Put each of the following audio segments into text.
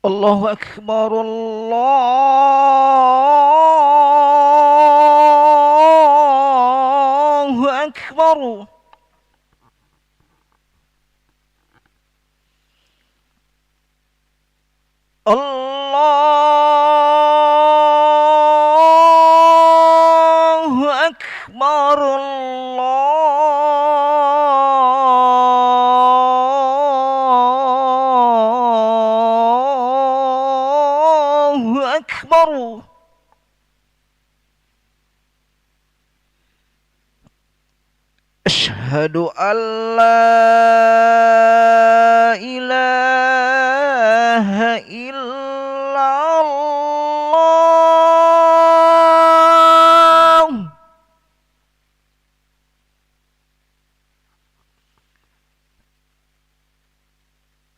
الله أكبر الله أكبر. الله أكبر الله أكبر. أشهد أن لا إله إلا الله.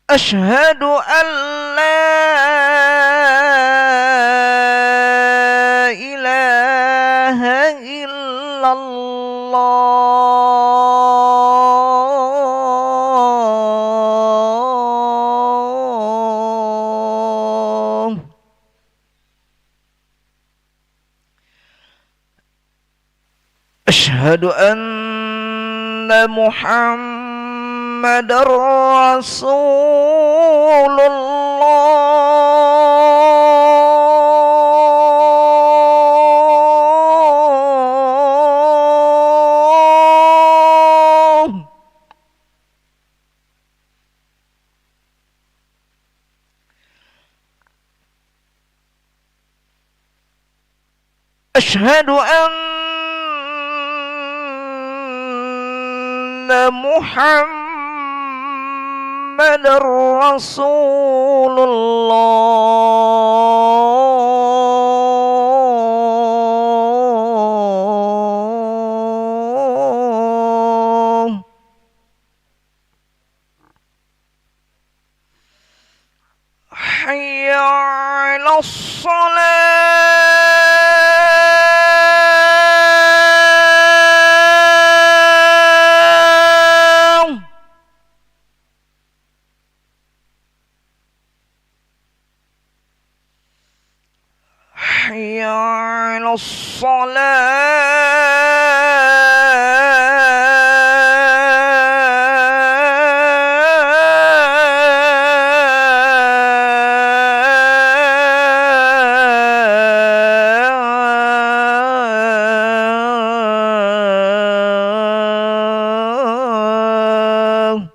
أشهد أن لا إله إلا الله. أشهد أن محمد رسول الله. أشهد أن محمد رسول الله. حي على الصلاة. حي على الصلاة.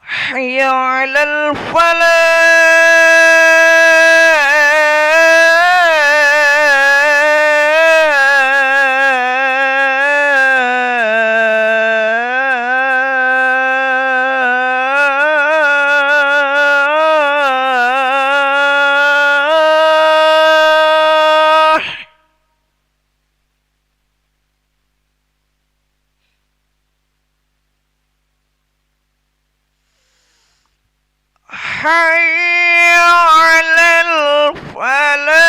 حي على الفلاح. حي على الفلاح.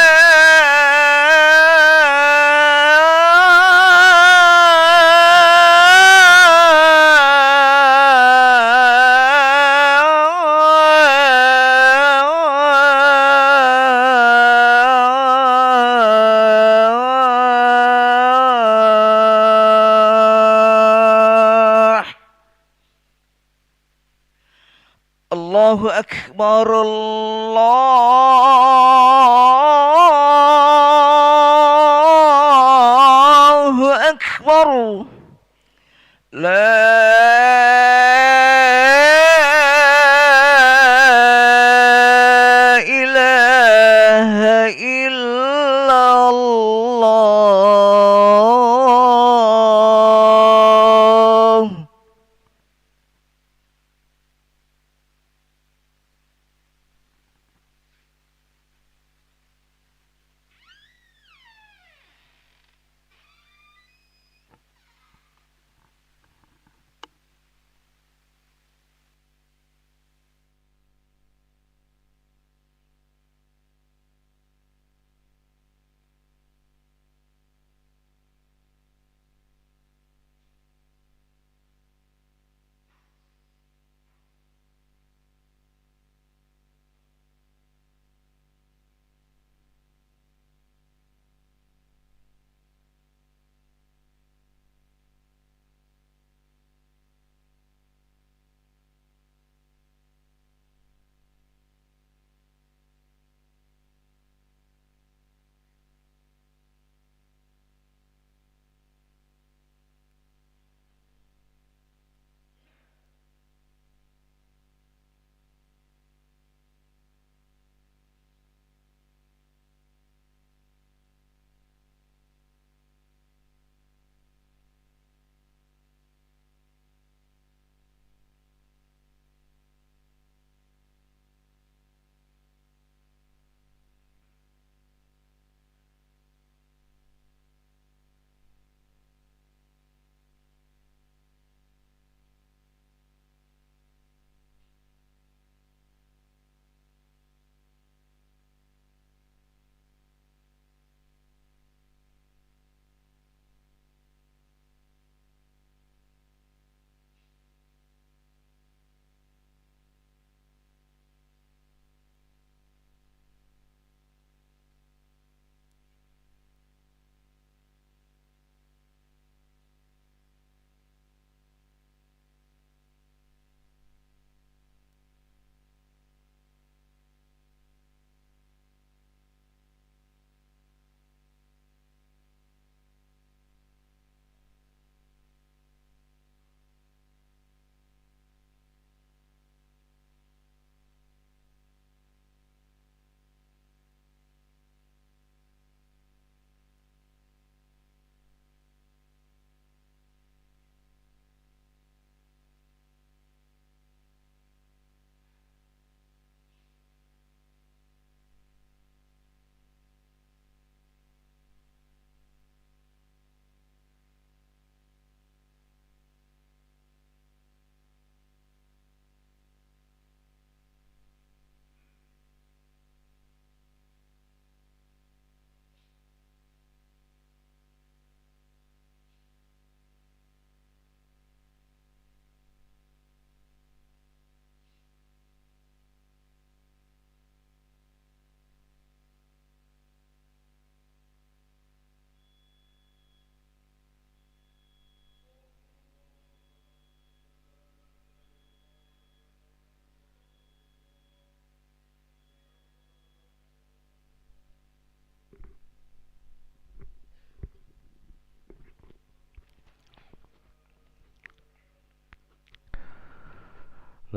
الله أكبر الله أكبر. لا إله إلا الله.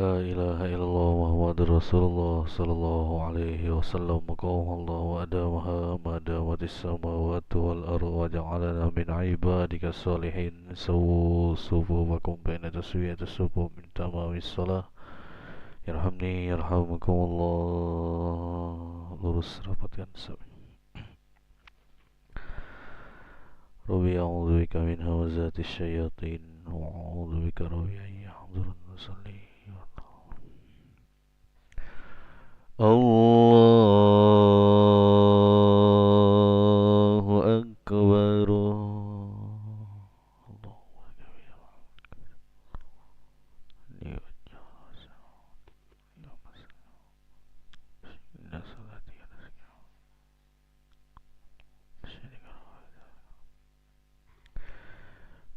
لا إله إلا الله محمد رسول الله صلى الله عليه وسلم مقام الله وأدامها ما دامت السماوات والأرض وجعلنا من عبادك الصالحين سووا صفوفكم بين تسوية الصفوف من تمام الصلاة يرحمني يرحمكم الله. Lurus rapatkan sami. Rabbi a'udzu bika min hamazati syayatin wa a'udzu bika rabbi an yahdurun. Nusalli Allahu Akbar.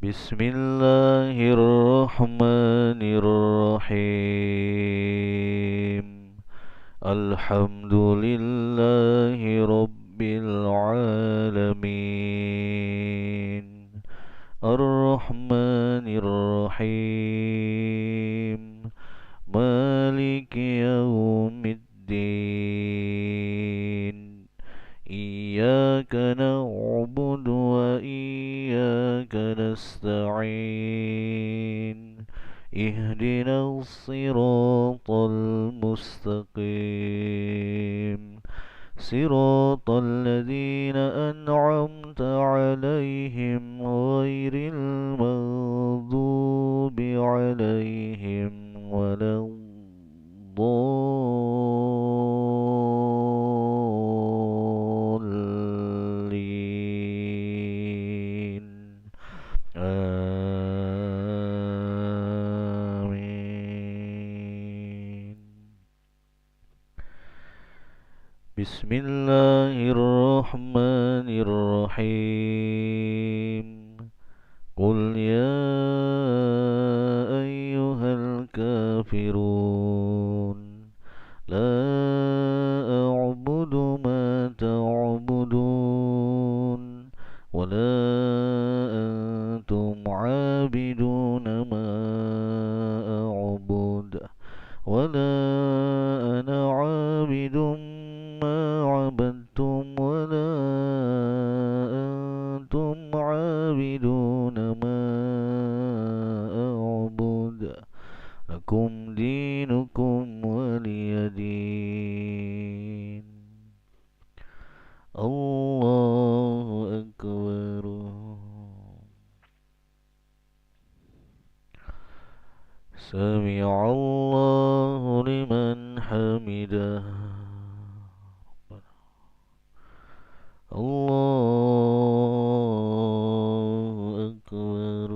Bismillahirrahmanirrahim. Alhamdulillahi Rabbil Alamin. Ar-Rahmanir-Rahim. Maliki Yawmiddin. Iyyaka na'budu wa iyyaka nasta'in. اهدنا الصراط المستقيم صراط الذين أنعمت عليهم غير المغضوب عليهم ولا الضالين. Bismillahirrahmanirrahim. Qul ya ayyuhal kafirun la a'budu ma ta'budun wa la antum 'abiduna ma a'bud wa la ana 'abidun ma 'abadtum wa la antum 'abiduna ma a'bud lakum dinukum waliyadin. Allahu Akbar. Sami'allahu liman hamidah. Allahu Akbar.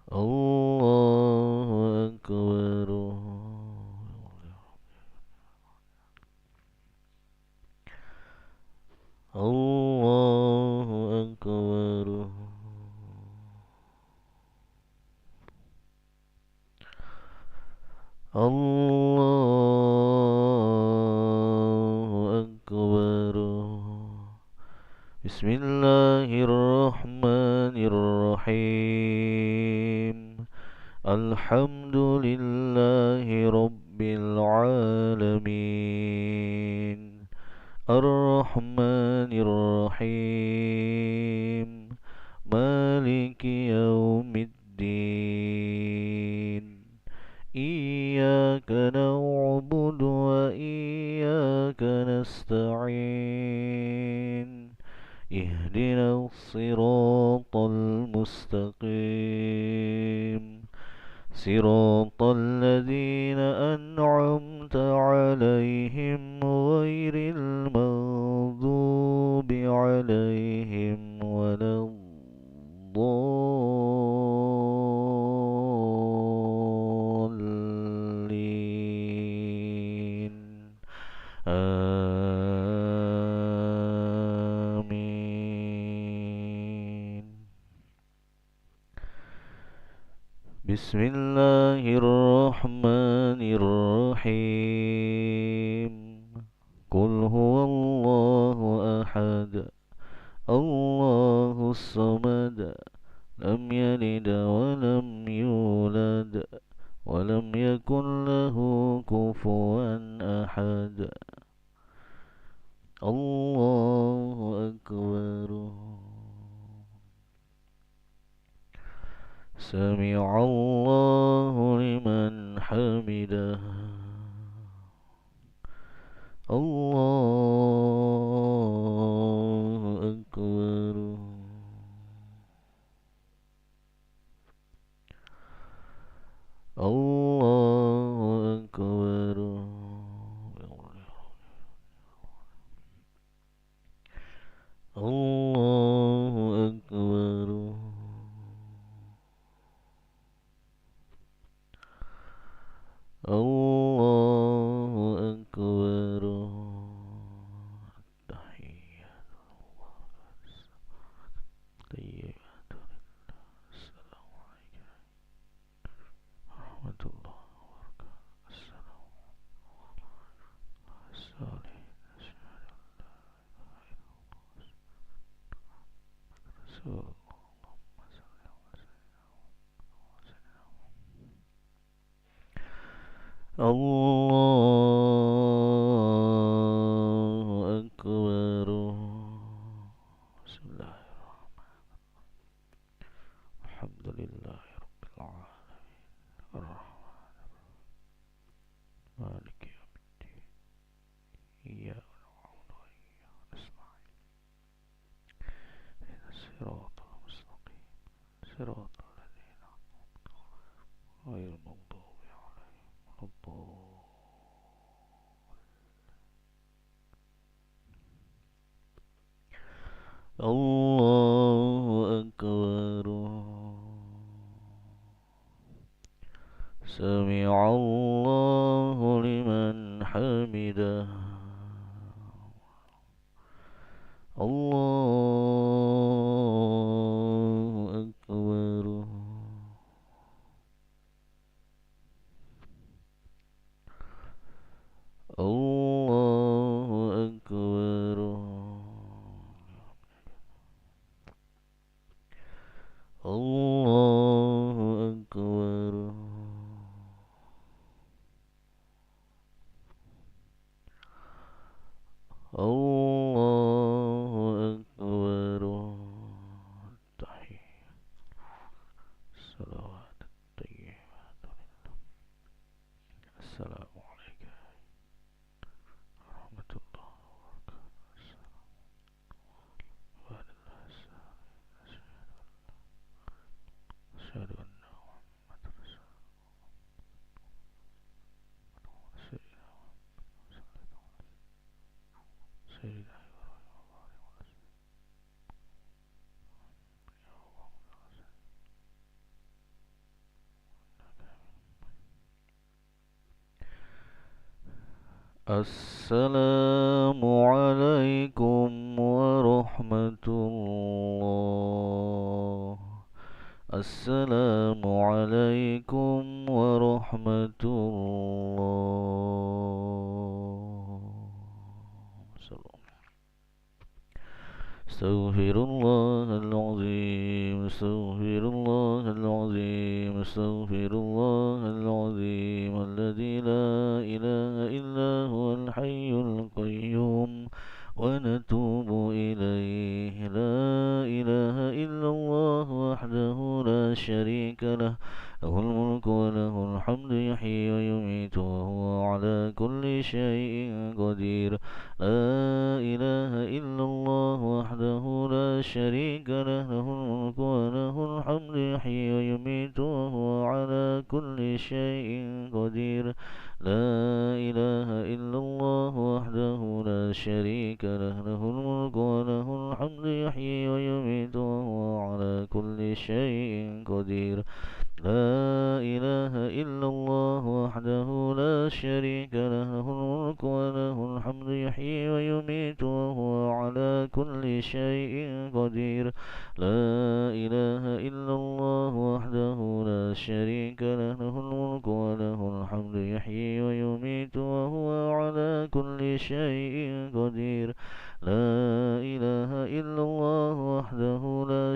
Allahu Akbar. Allahu Akbar. Allahu Akbar. Bismillahirrahmanirrahim. Alhamdulillahi Rabbil Alamin. Ar-Rahmanir-Rahim. Maliki Yawmiddin. Iyyaka na'budu wa iyyaka nasta'in. Ihdinas siratal mustaqim siratal ladzina an'amta 'alaihim ghairil maghdubi 'alaihim waladdallin. Amin. Bismillahirrahmanirrahim. Qul huwallahu ahad. Allahus samad. لم يلد ولم يولد ولم يكن له كفوا أحد. الله أكبر. سمع الله لمن حمده. الله أكبر. الله أكبر. الله أكبر. الله أكبر. التحيات طيبات لله. السلام عليكم ورحمة الله وبركاته. السلام الصالحين. أشهد أن لا إله إلا الله رسول الله. اللهم صل على سيدنا الله أكبر. بسم الله الحمد لله رب العالمين الرحمن مالك يوم الدين إياك نعبد وإياك نستعين اهدنا الصراط المستقيم صراط الذين أنعمت عليهم غير المغضوب عليهم ولا الضالين. الله أكبر. سمع الله لمن حمده. الله أكبر. الله أكبر. الله أكبر. الله أكبر. التحية الصلوات الطيبات لله. السلام عليكم ورحمة الله وبركاته. السلام أشهد أن محمد رسول سيدنا السلام عليكم ورحمة الله. السلام عليكم ورحمة الله. استغفر الله العظيم. استغفر الله العظيم. استغفر الله العظيم الذي لا إله إلا هو الحي القيوم ونتوب إليه. لا إله إلا الله وحده لا شريك له. له الملك وله الحمد يحيي ويميت وهو على كل شيء قدير. لا إله إلا الله وحده لا شريك له. له الملك وله الحمد يحيي ويميت وهو على كل شيء قدير. لا إله إلا الله وحده لا شريك له. له الملك وله الحمد يحيي ويميت وهو على كل شيء قدير. لا إله إلا الله وحده لا شريك له. له الملك وله الحمد يحيي ويميت وهو على كل شيء قدير. لا إله إلا الله وحده لا شريك له. له الملك وله الحمد يحيي ويميت وهو على كل شيء قدير. لا إله إلا الله وحده لا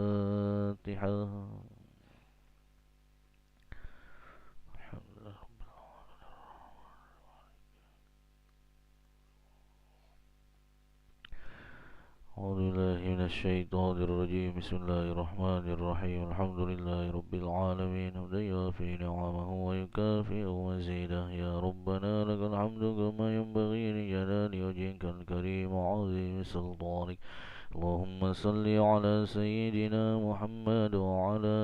الفاتحة. أعوذ بالله من الشيطان الرجيم. بسم الله الرحمن الرحيم. الحمد لله رب العالمين حمدا يوافي نعمه ويكافئ مزيده. يا ربنا لك الحمد كما ينبغي لجلال وجهك الكريم وعظيم سلطانك. اللهم صل على سيدنا محمد وعلى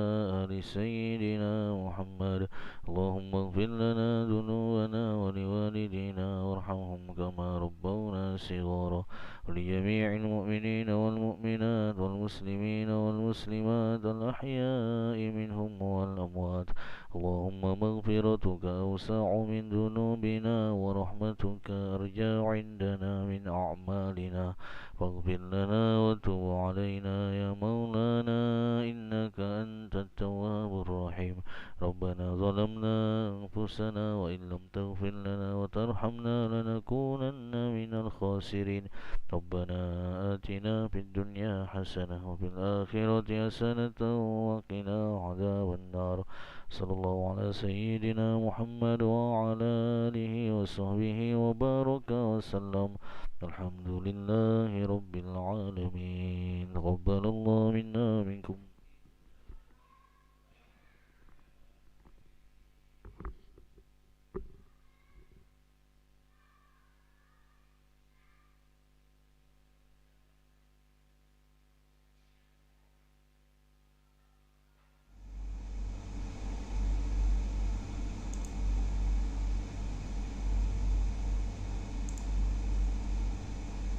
آل سيدنا محمد. اللهم اغفر لنا ذنوبنا ولوالدينا وارحمهم كما ربونا صغارا. ولجميع المؤمنين والمؤمنات والمسلمين والمسلمات الأحياء منهم والأموات. اللهم مغفرتك أوسع من ذنوبنا ورحمتك أرجى عندنا من أعمالنا. فاغفر لنا وتب علينا يا مولانا إنك أنت التواب الرحيم. ربنا ظلمنا أنفسنا وإن لم تغفر لنا وترحمنا لنكونن من الخاسرين. ربنا آتنا في الدنيا حسنة وفي الآخرة حسنة وقنا عذاب النار. صلى الله على سيدنا محمد وعلى آله وصحبه وبارك وسلم. الحمد لله رب العالمين. تقبل الله منا منكم.